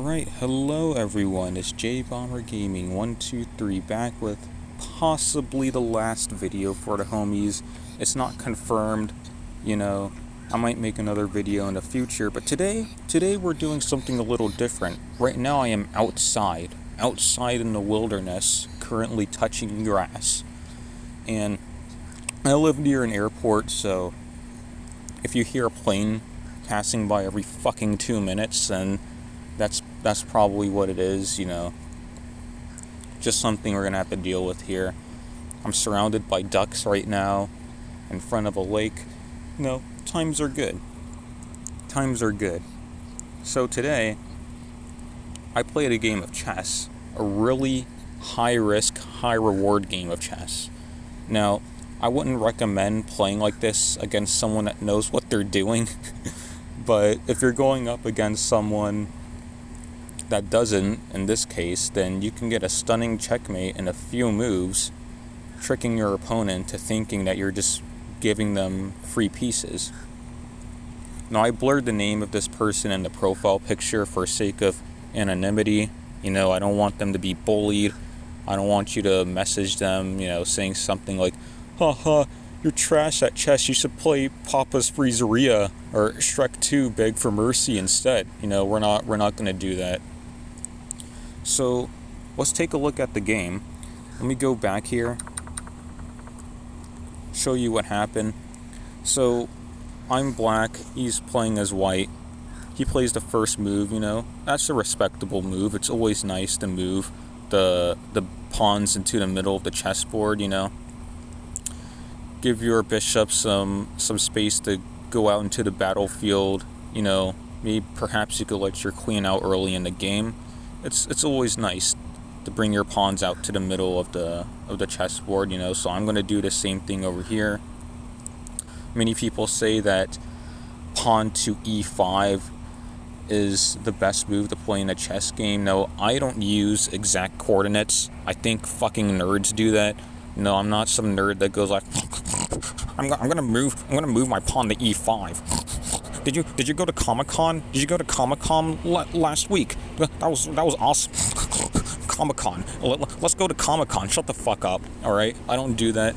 Alright, hello everyone, it's J-Bomber Gaming 123 back with possibly the last video for the homies. It's not confirmed, I might make another video in the future, but today we're doing something a little different. Right now I am outside in the wilderness, currently touching grass. And I live near an airport, so if you hear a plane passing by every fucking 2 minutes, then that's probably what it is, just something we're gonna have to deal with here. I'm surrounded by ducks right now in front of a lake. Times are good. So today I played a game of chess, a really high risk, high reward game of chess. Now, I wouldn't recommend playing like this against someone that knows what they're doing. But if you're going up against someone that doesn't, in this case, then you can get a stunning checkmate in a few moves, tricking your opponent to thinking that you're just giving them free pieces. Now, I blurred the name of this person in the profile picture for sake of anonymity. I don't want them to be bullied. I don't want you to message them, saying something like, haha, you're trash at chess, you should play Papa's Freezeria or Shrek 2 Beg for Mercy instead. We're not going to do that. So, let's take a look at the game. Let me go back here, show you what happened. So, I'm black, he's playing as white. He plays the first move, That's a respectable move. It's always nice to move the pawns into the middle of the chessboard, Give your bishop some space to go out into the battlefield, Maybe perhaps you could let your queen out early in the game. It's always nice to bring your pawns out to the middle of the chessboard, So I'm going to do the same thing over here. Many people say that pawn to e5 is the best move to play in a chess game. No, I don't use exact coordinates. I think fucking nerds do that. No, I'm not some nerd that goes like, I'm gonna move my pawn to e5. Did you go to Comic-Con? Did you go to Comic-Con last week? That was awesome. Comic-Con. Let's go to Comic-Con. Shut the fuck up. All right, I don't do that.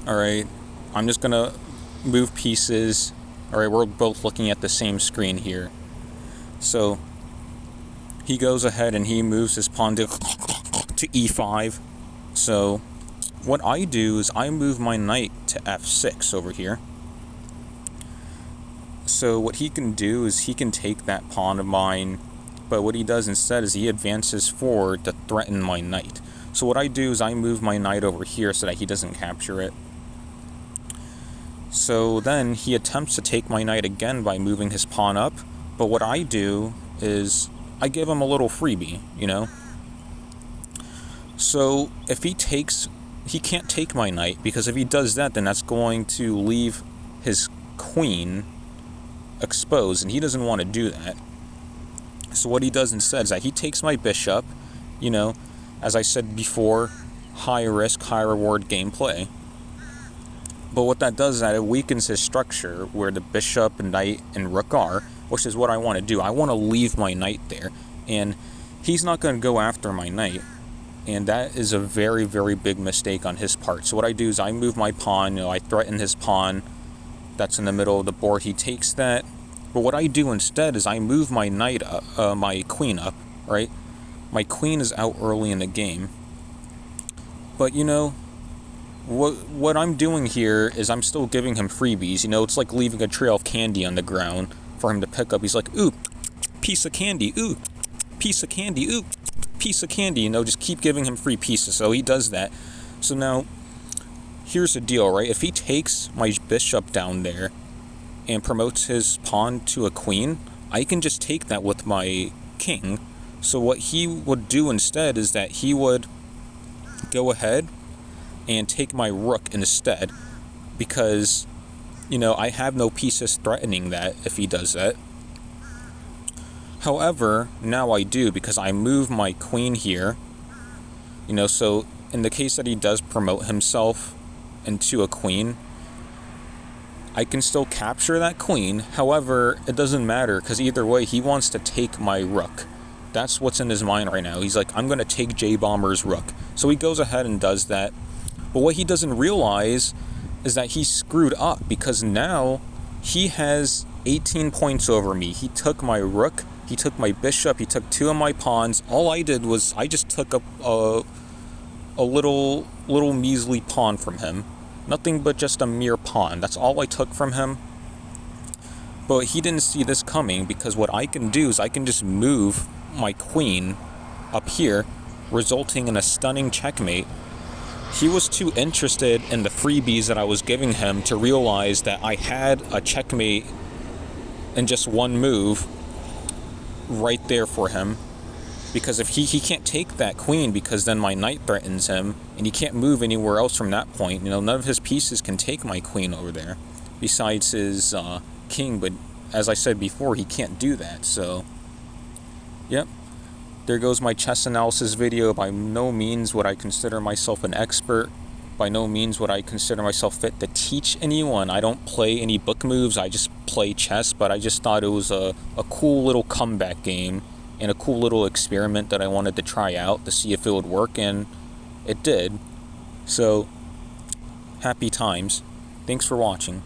All right, I'm just gonna move pieces. All right, we're both looking at the same screen here. So he goes ahead and he moves his pawn to e5. So what I do is I move my knight to f6 over here. So what he can do is he can take that pawn of mine, but what he does instead is he advances forward to threaten my knight. So what I do is I move my knight over here so that he doesn't capture it. So then he attempts to take my knight again by moving his pawn up, but what I do is I give him a little freebie, So if he can't take my knight, because if he does that, then that's going to leave his queen exposed, and he doesn't want to do that. So what he does instead is that he takes my bishop, as I said before, high risk, high reward gameplay. But what that does is that it weakens his structure where the bishop and knight and rook are, which is what I want to do. I want to leave my knight there, and he's not going to go after my knight. And that is a very, very big mistake on his part. So what I do is I move my pawn, I threaten his pawn that's in the middle of the board. He takes that. But what I do instead is I move my knight up, my queen up, right? My queen is out early in the game. But what I'm doing here is I'm still giving him freebies. It's like leaving a trail of candy on the ground for him to pick up. He's like, ooh, piece of candy, ooh, piece of candy, ooh, piece of candy, just keep giving him free pieces. So he does that. So now, here's the deal, right? If he takes my bishop down there and promotes his pawn to a queen, I can just take that with my king. So what he would do instead is that he would go ahead and take my rook instead, because, I have no pieces threatening that if he does that. However, now I do, because I move my queen here, so in the case that he does promote himself into a queen, I can still capture that queen. However, it doesn't matter, because either way, he wants to take my rook. That's what's in his mind right now. He's like, I'm going to take J-Bomber's rook. So he goes ahead and does that. But what he doesn't realize is that he screwed up, because now he has 18 points over me. He took my rook, he took my bishop, he took 2 of my pawns. All I did was I just took up a little measly pawn from him. Nothing but just a mere pawn. That's all I took from him. But he didn't see this coming, because what I can do is I can just move my queen up here, resulting in a stunning checkmate. He was too interested in the freebies that I was giving him to realize that I had a checkmate in just one move right there for him. Because if he can't take that queen, because then my knight threatens him, and he can't move anywhere else from that point. You know, none of his pieces can take my queen over there, besides his king. But as I said before, he can't do that. So, yep. There goes my chess analysis video. By no means would I consider myself an expert. By no means would I consider myself fit to teach anyone. I don't play any book moves. I just play chess. But I just thought it was a cool little comeback game, and a cool little experiment that I wanted to try out to see if it would work, and it did. So, happy times. Thanks for watching.